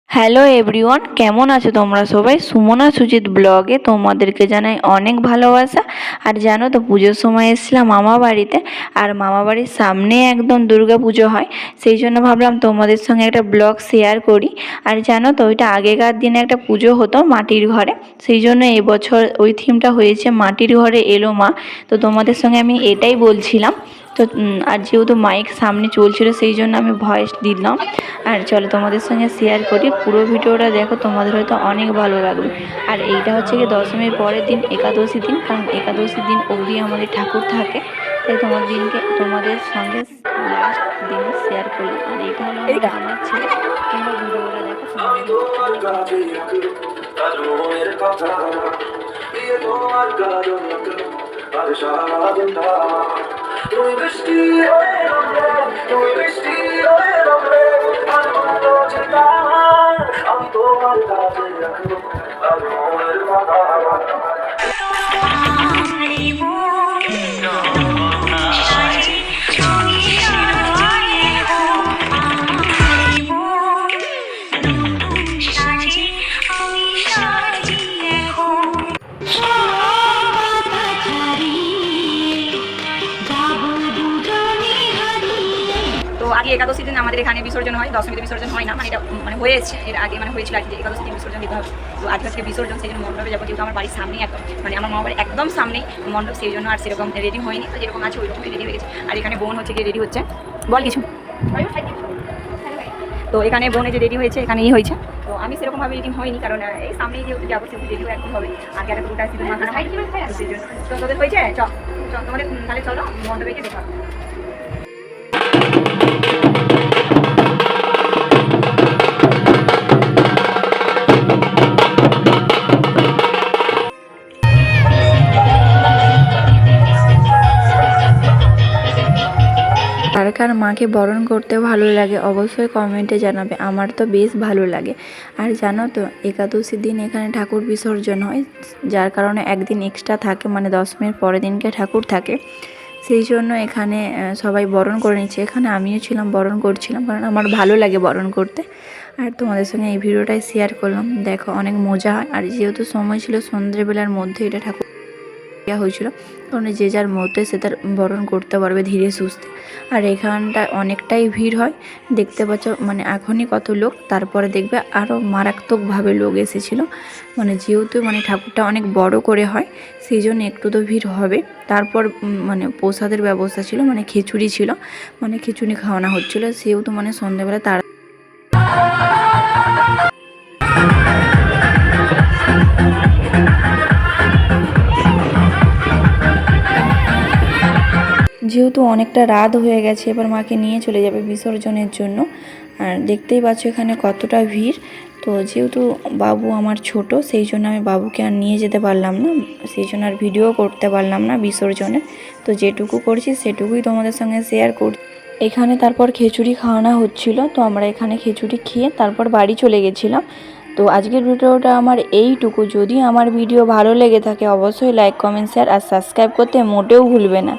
Hello everyone, কেমন আছো তোমরা সবাই? সুমনা সুজিত ব্লগে তোমাদেরকে জানাই অনেক ভালোবাসা। আর জানো তো, পুজোর সময় এসেছিলাম মামা বাড়িতে, আর মামা বাড়ির সামনে একদম দুর্গা পুজো হয়, সেই জন্য ভাবলাম তোমাদের সঙ্গে একটা ব্লগ শেয়ার করি। আর জানো তো, ওইটা আগেকার দিনে একটা পুজো হতো মাটির ঘরে, সেই জন্য এবছর ওই থিমটা হয়েছে মাটির ঘরে এলো মা। তো তোমাদের সঙ্গে আমি এটাই বলছিলাম। তো আর যেহেতু মাইক সামনে চলছিল, সেই জন্য আমি ভয়েস দিলাম। আর চলো তোমাদের সঙ্গে শেয়ার করি, পুরো ভিডিওটা দেখো, তোমাদের হয়তো অনেক ভালো লাগবে। আর এইটা হচ্ছে কি দশমীর পরের দিন, একাদশী দিন, কারণ একাদশী দিন অবধি আমাদের ঠাকুর থাকে, তাই তোমাদের সঙ্গে লাস্ট দিন শেয়ার করলাম। আর এইটা হলো আমার ছেলে, তোমরা ভিডিওটা দেখো। তুমি বৃষ্টি হয়ে নামলে, তুমি বৃষ্টি হয়ে নামলে, আমি তোমার কাছে রাখবো আর মনের কথা। আগে একাদশী দিন আমাদের এখানে বিসর্জন হয়, দশমীতে বিসর্জন হয় না, মানে এটা হয়েছে এর আগে, হয়েছিল আর কি, একাদশী দিন বিসর্জন দিতে হবে। তো আজকে বিসর্জন, সেই জন্য মণ্ডপে যাবো, যেহেতু আমার বাড়ির সামনেই একদম, আমার মামার বাড়ির একদম সামনেই মণ্ডপ, সেই জন্য আর সেরকম রেডি হয়নি, তো যেরকম আছে ওইরকমই রেডি হয়ে গেছে। আর এখানে বোন হচ্ছে গিয়ে রেডি হচ্ছে, বল কিছু। তো এখানে বোনে যে রেডি হয়েছে, এখানেই হয়েছে। তো আমি সেরকমভাবে রেডি হয়নি, কারণ এই সামনেই যেহেতু যাবো, সেহেতু রেডি হয়ে একদম হবে। আর একটা পুরোটা সিঁদুর মাখানো হয়, সেই জন্য। তো তোদের হয়েছে, তোমাদের তাহলে চলো মণ্ডপে গিয়ে দেখা। কার কার মাকে বরণ করতে ভালো লাগে অবশ্যই কমেন্টে জানাবে, আমার তো বেশ ভালো লাগে। আর জানো তো, একাদশীর দিন এখানে ঠাকুর বিসর্জন হয়, যার কারণে একদিন এক্সট্রা থাকে, মানে দশমীর পরের দিনকে ঠাকুর থাকে, সেই জন্য এখানে সবাই বরণ করে নিচ্ছে। এখানে আমিও ছিলাম, বরণ করছিলাম, কারণ আমার ভালো লাগে বরণ করতে। আর তোমাদের সঙ্গে এই ভিডিওটাই শেয়ার করলাম। দেখো, অনেক মজা হয়। আর যেহেতু সময় ছিল সন্ধ্যেবেলার মধ্যে এটা ঠাকুর হয়েছিল, কারণ যে যার মধ্যে সে তার বরণ করতে পারবে ধীরে সুস্থে। আর এখানটা অনেকটাই ভিড় হয়, দেখতে পাচ্ছ, এখনই কত লোক, তারপরে দেখবে আরও মারাত্মকভাবে লোক এসেছিলো। যেহেতু ঠাকুরটা অনেক বড় করে হয়, সেই জন্য একটু তো ভিড় হবে। তারপর প্রসাদের ব্যবস্থা ছিল, খিচুড়ি ছিল, খিচুড়ি খাওয়ানো হচ্ছিলো, সেহেতু সন্ধ্যেবেলা তারা যেহেতু অনেকটা রাত হয়ে গেছে, এবার মাকে নিয়ে চলে যাবে বিসর্জনের জন্য। আর দেখতেই পাচ্ছ এখানে কতটা ভিড়। তো যেহেতু বাবু আমার ছোট, সেই জন্য আমি বাবুকে আর নিয়ে যেতে পারলাম না, সেই জন্য আর ভিডিও করতে পারলাম না বিসর্জনে। তো যেটুকু করছি সেটুকুই তোমাদের সঙ্গে শেয়ার করছি। এখানে তারপর খিচুড়ি খাওয়ানো হচ্ছিল, তো আমরা এখানে খিচুড়ি খেয়ে তারপর বাড়ি চলে গেছিলাম। তো আজকের ভিডিওটা আমার এইটুকু। যদি আমার ভিডিও ভালো লেগে থাকে অবশ্যই লাইক, কমেন্ট, শেয়ার আর সাবস্ক্রাইব করতে মোটেও ভুলবে না।